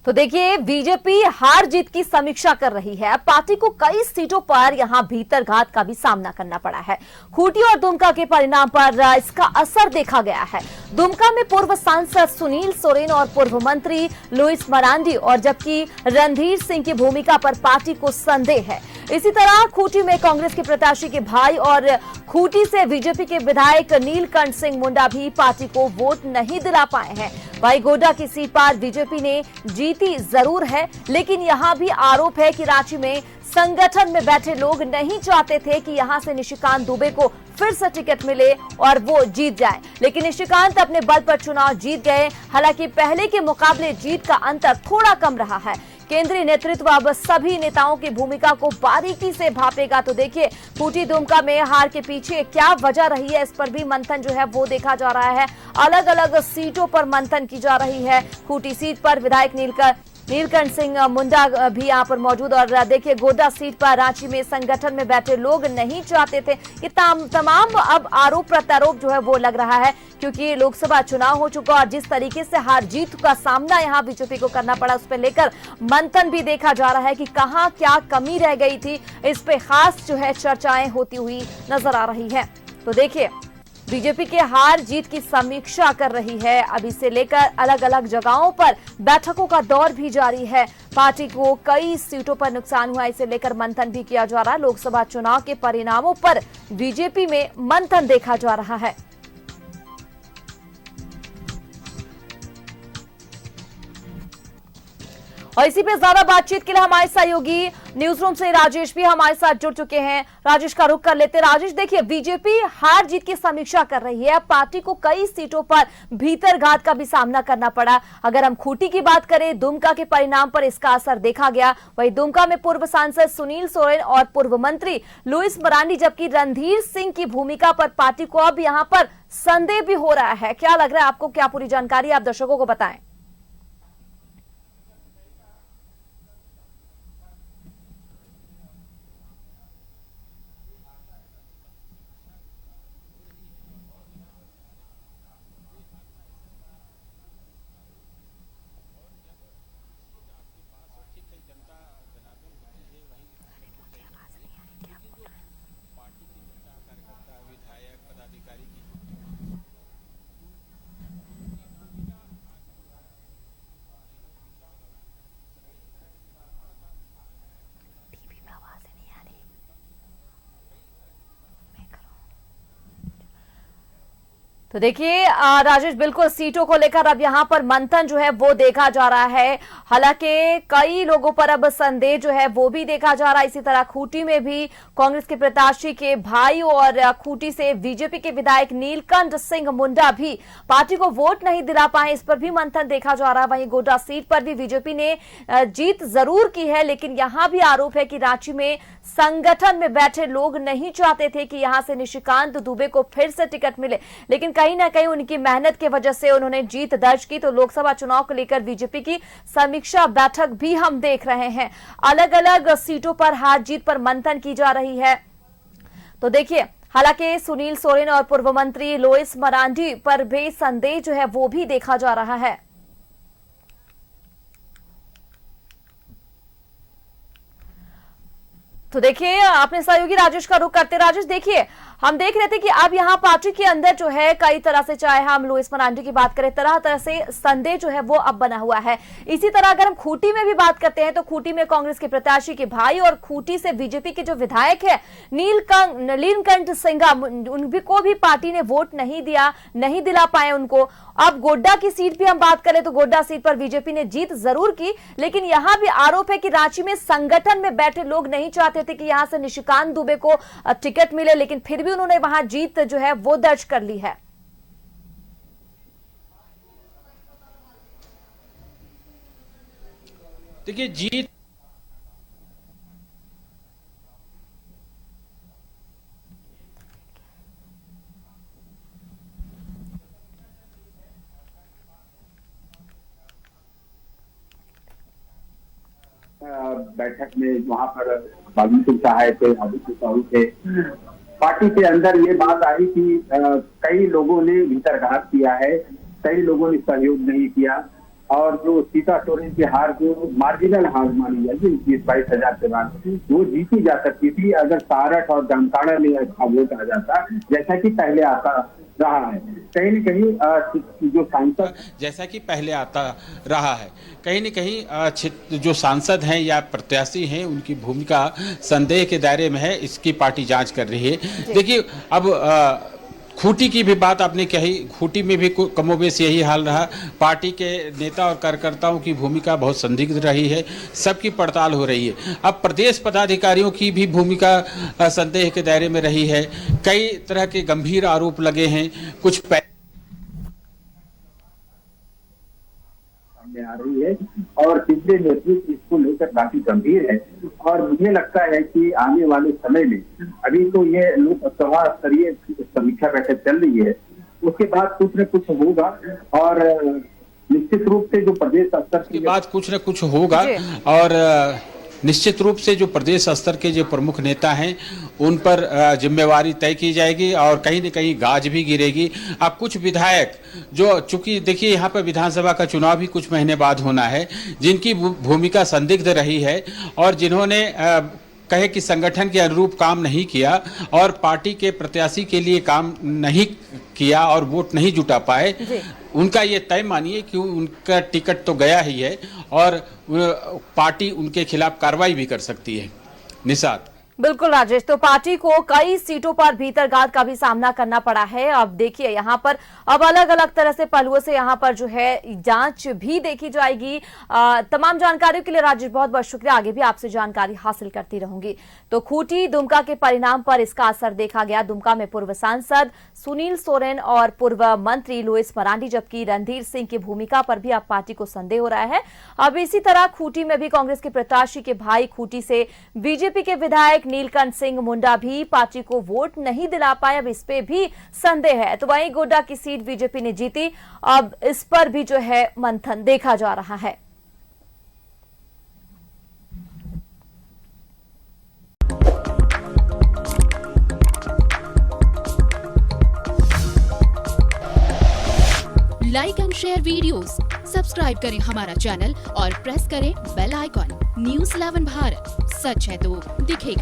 तो देखिए, बीजेपी हार जीत की समीक्षा कर रही है। पार्टी को कई सीटों पर यहां भीतरघात का भी सामना करना पड़ा है। खूंटी और दुमका के परिणाम पर इसका असर देखा गया है। दुमका में पूर्व सांसद सुनील सोरेन और पूर्व मंत्री लुइस मरांडी और जबकि रणधीर सिंह की भूमिका पर पार्टी को संदेह है। इसी तरह खूंटी में कांग्रेस के प्रत्याशी के भाई और खूंटी से बीजेपी के विधायक नीलकंठ सिंह मुंडा भी पार्टी को वोट नहीं दिला पाए हैं। वहीं गोड्डा की सीट पर बीजेपी ने जीती जरूर है, लेकिन यहां भी आरोप है कि रांची में संगठन में बैठे लोग नहीं चाहते थे कि यहां से निशिकांत दुबे को फिर से टिकट मिले और वो जीत जाए, लेकिन निशिकांत अपने बल पर चुनाव जीत गए। हालांकि पहले के मुकाबले जीत का अंतर थोड़ा कम रहा है। केंद्रीय नेतृत्व अब सभी नेताओं की भूमिका को बारीकी से भापेगा। तो देखिए, खूंटी दुमका में हार के पीछे क्या वजह रही है, इस पर भी मंथन जो है वो देखा जा रहा है। अलग अलग सीटों पर मंथन की जा रही है। खूंटी सीट पर विधायक नीलकंठ सिंह मुंडा भी यहाँ पर मौजूद। और देखिए, गोड्डा सीट पर रांची में संगठन में बैठे लोग नहीं चाहते थे। ये तमाम अब आरोप प्रत्यारोप जो है वो लग रहा है, क्योंकि लोकसभा चुनाव हो चुका और जिस तरीके से हार जीत का सामना यहाँ बीजेपी को करना पड़ा, उस पर लेकर मंथन भी देखा जा रहा है कि कहाँ क्या कमी रह गई थी। इस पे खास जो है चर्चाएं होती हुई नजर आ रही है। तो देखिए, बीजेपी के हार जीत की समीक्षा कर रही है। अभी से लेकर अलग अलग जगहों पर बैठकों का दौर भी जारी है। पार्टी को कई सीटों पर नुकसान हुआ, इसे लेकर मंथन भी किया जा रहा है। लोकसभा चुनाव के परिणामों पर बीजेपी में मंथन देखा जा रहा है। और इसी पे ज्यादा बातचीत के लिए हमारे सहयोगी न्यूज रूम से राजेश भी हमारे साथ जुड़ चुके हैं। राजेश का रुख कर लेते हैं। राजेश, देखिए, बीजेपी हार जीत की समीक्षा कर रही है। पार्टी को कई सीटों पर भीतरघात का भी सामना करना पड़ा। अगर हम खूंटी की बात करें, दुमका के परिणाम पर इसका असर देखा गया। वहीं दुमका में पूर्व सांसद सुनील सोरेन और पूर्व मंत्री लुइस मरांडी जबकि रणधीर सिंह की भूमिका पर पार्टी को अब यहाँ पर संदेह भी हो रहा है। क्या लग रहा है आपको, क्या पूरी जानकारी आप दर्शकों को बताएं? तो देखिए राजेश, बिल्कुल सीटों को लेकर अब यहां पर मंथन जो है वो देखा जा रहा है। हालांकि कई लोगों पर अब संदेह जो है वो भी देखा जा रहा है। इसी तरह खूंटी में भी कांग्रेस के प्रत्याशी के भाई और खूंटी से बीजेपी के विधायक नीलकंठ सिंह मुंडा भी पार्टी को वोट नहीं दिला पाए, इस पर भी मंथन देखा जा रहा है। वहीं गोड्डा सीट पर भी बीजेपी ने जीत जरूर की है, लेकिन यहां भी आरोप है कि रांची में संगठन में बैठे लोग नहीं चाहते थे कि यहां से निशिकांत दुबे को फिर से टिकट मिले, लेकिन कहीं ना कहीं उनकी मेहनत की वजह से उन्होंने जीत दर्ज की। तो लोकसभा चुनाव को लेकर बीजेपी की समीक्षा बैठक भी हम देख रहे हैं। अलग अलग सीटों पर हार जीत पर मंथन की जा रही है। तो देखिए, हालांकि सुनील सोरेन और पूर्व मंत्री लुइस मरांडी पर भी संदेह जो है वो भी देखा जा रहा है। तो देखिए, आपने सहयोगी राजेश का रुख करते। राजेश, देखिए, हम देख रहे थे कि अब यहाँ पार्टी के अंदर जो है कई तरह से, चाहे हम लुइस मरांडी की बात करें, तरह तरह से संदेह जो है वो अब बना हुआ है। इसी तरह अगर हम खूंटी में भी बात करते हैं तो खूंटी में कांग्रेस के प्रत्याशी के भाई और खूंटी से बीजेपी के जो विधायक है नीलकंठ सिंह, उनको भी पार्टी ने वोट नहीं दिया, नहीं दिला पाए उनको। अब गोड्डा की सीट भी हम बात करें तो गोड्डा सीट पर बीजेपी ने जीत जरूर की, लेकिन यहां भी आरोप है कि रांची में संगठन में बैठे लोग नहीं चाहते थे कि यहां से निशिकांत दुबे को टिकट मिले, लेकिन फिर भी उन्होंने वहां जीत जो है वो दर्ज कर ली है। देखिए, जीत बैठक में वहां पर वाल्मीकि सहाय थे, आदित्य साहू थे। पार्टी के अंदर ये बात आई कि कई लोगों ने भीतरघात किया है, कई लोगों ने सहयोग नहीं किया और जो सीता सोरेन की हार जो मार्जिनल हार मानी जाएगी 20-22 हजार के बाद, वो जीती जा सकती थी अगर सारठ और जामताड़ा में अच्छा वोट आ जाता, जैसा कि पहले आता रहा है। कहीं न कहीं जो सांसद जैसा कि पहले आता रहा है, कहीं न कहीं जो सांसद हैं या प्रत्याशी हैं उनकी भूमिका संदेह के दायरे में है, इसकी पार्टी जांच कर रही है। देखिए अब खूंटी की भी बात आपने कही, खूंटी में भी कमोबेश यही हाल रहा। पार्टी के नेता और कार्यकर्ताओं की भूमिका बहुत संदिग्ध रही है, सबकी पड़ताल हो रही है। अब प्रदेश पदाधिकारियों की भी भूमिका संदेह के दायरे में रही है। कई तरह के गंभीर आरोप लगे हैं, कुछ सामने आ रही है और केंद्रीय नेतृत्व इसको लेकर काफी गंभीर है। और मुझे लगता है कि आने वाले समय में, अभी तो ये लोकसभा स्तरीय समीक्षा बैठक चल रही है, उसके बाद कुछ न कुछ होगा और निश्चित रूप से जो प्रदेश स्तर के बाद कुछ न कुछ होगा और निश्चित रूप से जो प्रदेश स्तर के जो प्रमुख नेता हैं उन पर जिम्मेवारी तय की जाएगी और कहीं न कहीं गाज भी गिरेगी। अब कुछ विधायक जो, चूंकि देखिए यहाँ पर विधानसभा का चुनाव भी कुछ महीने बाद होना है, जिनकी भूमिका संदिग्ध रही है और जिन्होंने कहे कि संगठन के अनुरूप काम नहीं किया और पार्टी के प्रत्याशी के लिए काम नहीं किया और वोट नहीं जुटा पाए, उनका ये तय मानिए कि उनका टिकट तो गया ही है और पार्टी उनके खिलाफ कार्रवाई भी कर सकती है। निशात। बिल्कुल राजेश, तो पार्टी को कई सीटों पर भीतरघात का भी सामना करना पड़ा है। अब देखिए यहाँ पर अब अलग अलग तरह से पहलुओं से यहाँ पर जो है जांच भी देखी जाएगी। तमाम जानकारियों के लिए राजेश बहुत बहुत शुक्रिया, आगे भी आपसे जानकारी हासिल करती रहूंगी। तो खूंटी दुमका के परिणाम पर इसका असर देखा गया। दुमका में पूर्व सांसद सुनील सोरेन और पूर्व मंत्री लुइस मरांडी, जबकि रणधीर सिंह की भूमिका पर भी अब पार्टी को संदेह हो रहा है। अब इसी तरह खूंटी में भी कांग्रेस के प्रत्याशी के भाई खूंटी से बीजेपी के विधायक नीलकंठ सिंह मुंडा भी पार्टी को वोट नहीं दिला पाए, अब इस पे भी संदेह है। तो वहीं गोड्डा की सीट बीजेपी ने जीती, अब इस पर भी जो है मंथन देखा जा रहा है। Like and share videos, subscribe करें हमारा चैनल और प्रेस करें बेल आइकॉन। न्यूज़ 11 भारत, सच है तो दिखेगा।